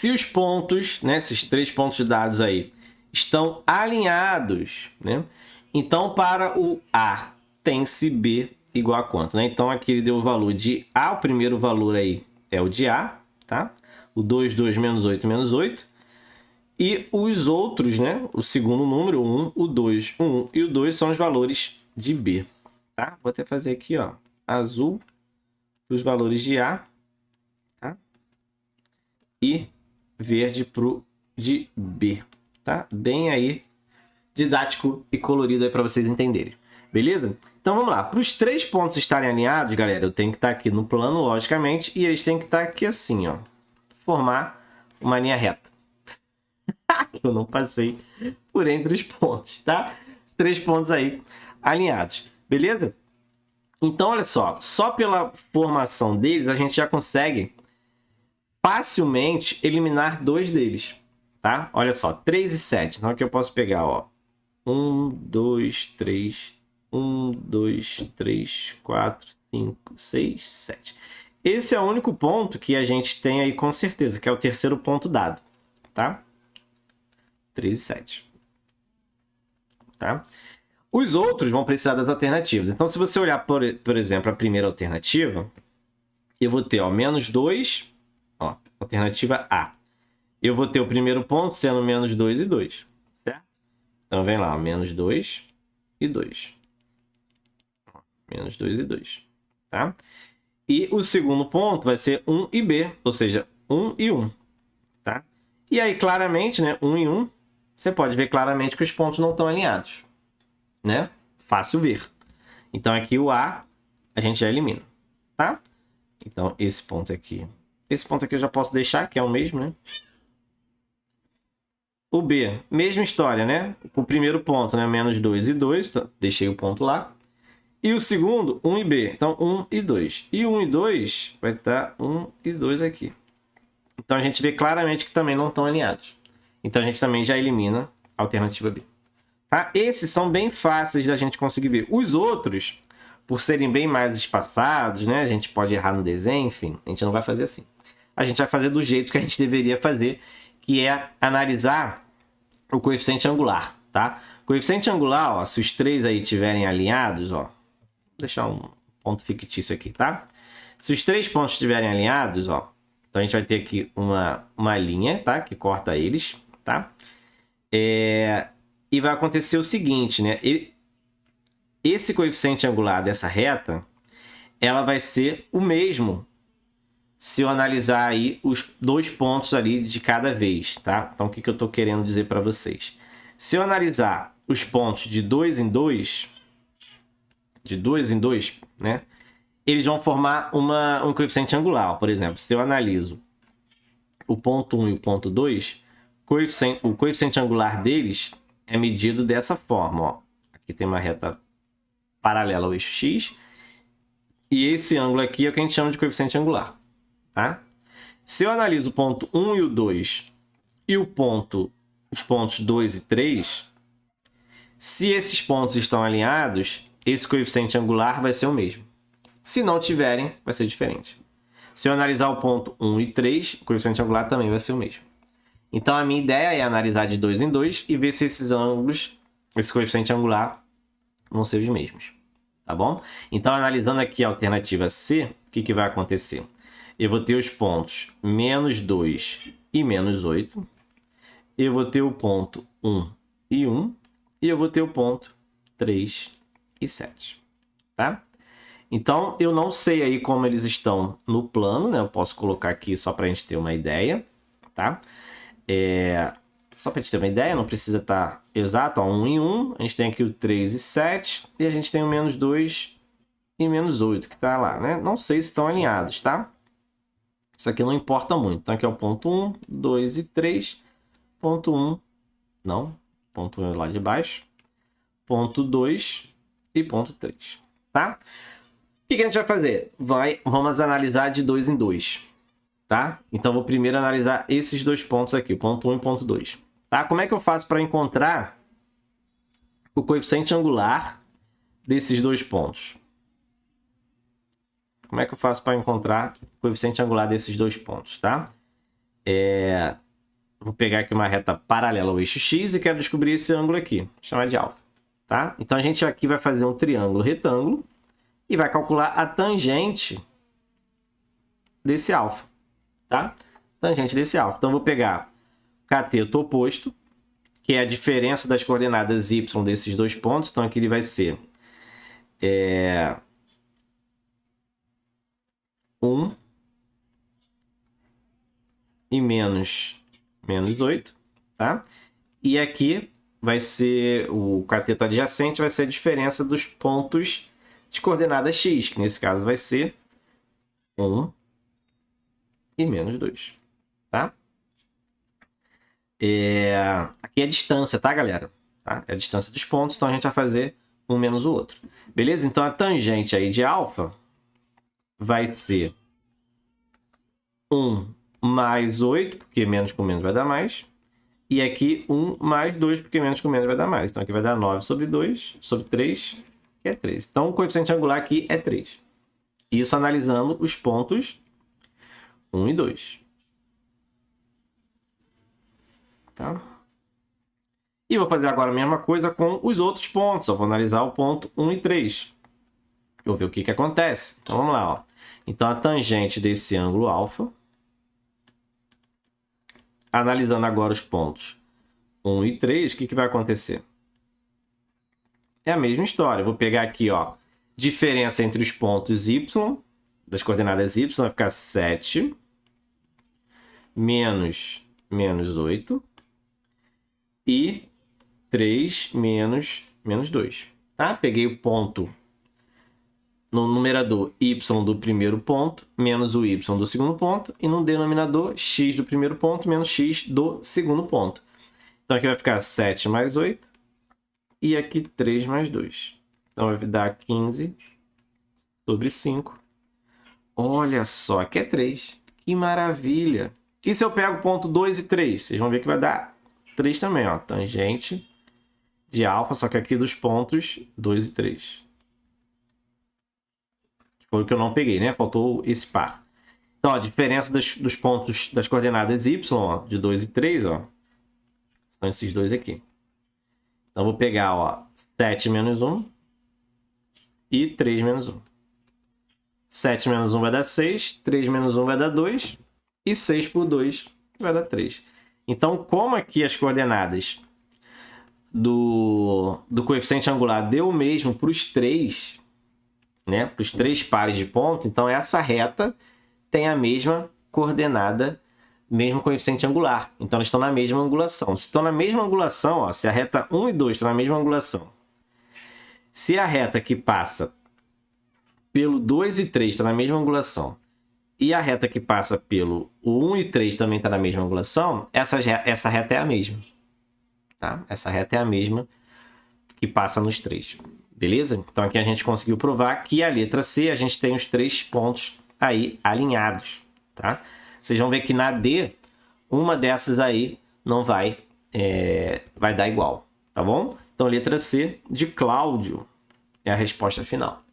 se os pontos, né, esses 3 pontos dados aí, estão alinhados, né? Então, para o A, tem-se B igual a quanto, né? Então, aqui ele deu o valor de A, o primeiro valor aí é o de A, tá? O 2, 2 menos 8, menos 8. E os outros, né? O segundo número, o 1, o 2, o 1 e o 2 são os valores de B, tá? Vou até fazer aqui, ó, azul para os valores de A, tá? E verde para o de B, tá? Bem aí didático e colorido aí para vocês entenderem, beleza? Então vamos lá, para os 3 pontos estarem alinhados, galera, eu tenho que estar aqui no plano, logicamente, e eles têm que estar aqui assim, ó, formar uma linha reta. Eu não passei por entre os pontos, tá? 3 pontos aí alinhados, beleza? Então, olha só pela formação deles, a gente já consegue facilmente eliminar 2 deles, tá? Olha só, 3 e 7. Então, aqui eu posso pegar, ó, 1, 2, 3, 1, 2, 3, 4, 5, 6, 7. Esse é o único ponto que a gente tem aí com certeza, que é o terceiro ponto dado, tá? 3 e 7. Tá? Os outros vão precisar das alternativas. Então, se você olhar, por exemplo, a primeira alternativa, eu vou ter, ó, menos 2, ó, alternativa A. Eu vou ter o primeiro ponto sendo menos 2 e 2, certo? Então, vem lá, ó, menos 2 e 2. Menos 2 e 2, tá? E o segundo ponto vai ser 1 e B, ou seja, 1 e 1, tá? E aí, claramente, né, 1 e 1, você pode ver claramente que os pontos não estão alinhados, né? Fácil ver. Então, aqui o A, a gente já elimina, tá? Então, esse ponto aqui eu já posso deixar, que é o mesmo, né? O B, mesma história, né? O primeiro ponto, né? Menos 2 e 2, então, deixei o ponto lá. E o segundo, 1 e B. Então, 1 e 2. E 1 e 2 vai estar 1 e 2 aqui. Então, a gente vê claramente que também não estão alinhados. Então, a gente também já elimina a alternativa B. Tá? Esses são bem fáceis da gente conseguir ver. Os outros, por serem bem mais espaçados, né? A gente pode errar no desenho, enfim. A gente não vai fazer assim. A gente vai fazer do jeito que a gente deveria fazer, que é analisar o coeficiente angular, tá? Coeficiente angular, ó, se os 3 aí estiverem alinhados, ó, vou deixar um ponto fictício aqui, tá? Se os 3 pontos estiverem alinhados, ó, então a gente vai ter aqui uma linha, tá? Que corta eles, tá? E vai acontecer o seguinte, né? Esse coeficiente angular dessa reta, ela vai ser o mesmo se eu analisar aí os 2 pontos ali de cada vez, tá? Então, o que eu estou querendo dizer para vocês? Se eu analisar os pontos de 2 em 2, né? Eles vão formar um coeficiente angular. Por exemplo, se eu analiso o ponto 1 e o ponto 2, o coeficiente angular deles é medido dessa forma, ó. Aqui tem uma reta paralela ao eixo x, e esse ângulo aqui é o que a gente chama de coeficiente angular, tá? Se eu analiso o ponto 1 e o 2 e os pontos 2 e 3, se esses pontos estão alinhados, esse coeficiente angular vai ser o mesmo. Se não tiverem, vai ser diferente. Se eu analisar o ponto 1 e 3, o coeficiente angular também vai ser o mesmo. Então, a minha ideia é analisar de 2 em 2 e ver se esses ângulos, esse coeficiente angular, vão ser os mesmos. Tá bom? Então, analisando aqui a alternativa C, o que vai acontecer? Eu vou ter os pontos menos 2 e menos 8. Eu vou ter o ponto 1 e 1. E eu vou ter o ponto 3 e 7. Tá? Então, eu não sei aí como eles estão no plano, né? Eu posso colocar aqui só para a gente ter uma ideia, tá? Só para a gente ter uma ideia, não precisa estar exato, ó, 1 e 1. A gente tem aqui o 3 e 7. E a gente tem o menos 2 e menos 8, que está lá, né? Não sei se estão alinhados, tá? Isso aqui não importa muito. Então, aqui é o ponto 1, 2 e 3. Ponto 1, não. Ponto 1 é lá de baixo. Ponto 2 e ponto 3, tá? O que a gente vai fazer? Vamos analisar de 2 em 2, tá? Então, vou primeiro analisar esses 2 pontos aqui, ponto 1 e ponto 2. Tá? Como é que eu faço para encontrar o coeficiente angular desses 2 pontos? Como é que eu faço para encontrar o coeficiente angular desses 2 pontos, tá? Vou pegar aqui uma reta paralela ao eixo X e quero descobrir esse ângulo aqui. Vou chamar de alfa. Tá? Então, a gente aqui vai fazer um triângulo retângulo e vai calcular a tangente desse alfa. Tá? Tangente desse alfa. Então, eu vou pegar o cateto oposto, que é a diferença das coordenadas y desses dois pontos. Então, aqui ele vai ser 1 e menos 8, tá? E aqui vai ser o cateto adjacente, vai ser a diferença dos pontos de coordenada x, que nesse caso vai ser 1 e menos 2, tá? Aqui é a distância, tá, galera? Tá? É a distância dos pontos, então a gente vai fazer um menos o outro. Beleza? Então a tangente aí de alfa vai ser 1 mais 8, porque menos com menos vai dar mais. E aqui 1 mais 2, porque menos com menos vai dar mais. Então aqui vai dar 9 sobre 2, sobre 3, que é 3. Então o coeficiente angular aqui é 3. Isso analisando os pontos 1 e 2. Tá? E vou fazer agora a mesma coisa com os outros pontos. Eu vou analisar o ponto 1 e 3. Vou ver o que acontece. Então vamos lá. Ó. Então a tangente desse ângulo alfa, analisando agora os pontos 1 e 3, o que vai acontecer? É a mesma história. Eu vou pegar aqui, ó, diferença entre os pontos y, das coordenadas y, vai ficar 7 menos 8 e 3 menos 2. Tá? Peguei o ponto no numerador y do primeiro ponto, menos o y do segundo ponto, e no denominador x do primeiro ponto, menos x do segundo ponto. Então aqui vai ficar 7 mais 8, e aqui 3 mais 2. Então vai dar 15 sobre 5. Olha só, aqui é 3. Que maravilha! E se eu pego o ponto 2 e 3? Vocês vão ver que vai dar 3 também, ó. Tangente de alfa, só que aqui dos pontos 2 e 3. Foi o que eu não peguei, né? Faltou esse par. Então, ó, a diferença dos pontos das coordenadas y, ó, de 2 e 3, ó, são esses dois aqui. Então, vou pegar, ó, 7 menos 1 e 3 menos 1. 7 menos 1 vai dar 6, 3 menos 1 vai dar 2, e 6 por 2 vai dar 3. Então, como aqui as coordenadas do coeficiente angular deu o mesmo para os três, né, para os três pares de ponto, então essa reta tem a mesma coordenada, mesmo coeficiente angular. Então, eles estão na mesma angulação. Se estão na mesma angulação, ó, se a reta 1 e 2 estão na mesma angulação, se a reta que passa pelo 2 e 3 está na mesma angulação, e a reta que passa pelo 1 e 3 também está na mesma angulação, essa reta é a mesma. Tá? Essa reta é a mesma que passa nos três. Beleza? Então aqui a gente conseguiu provar que a letra C a gente tem os três pontos aí alinhados. Tá? Vocês vão ver que na D, uma dessas aí não vai dar igual. Tá bom? Então letra C de Cláudio é a resposta final.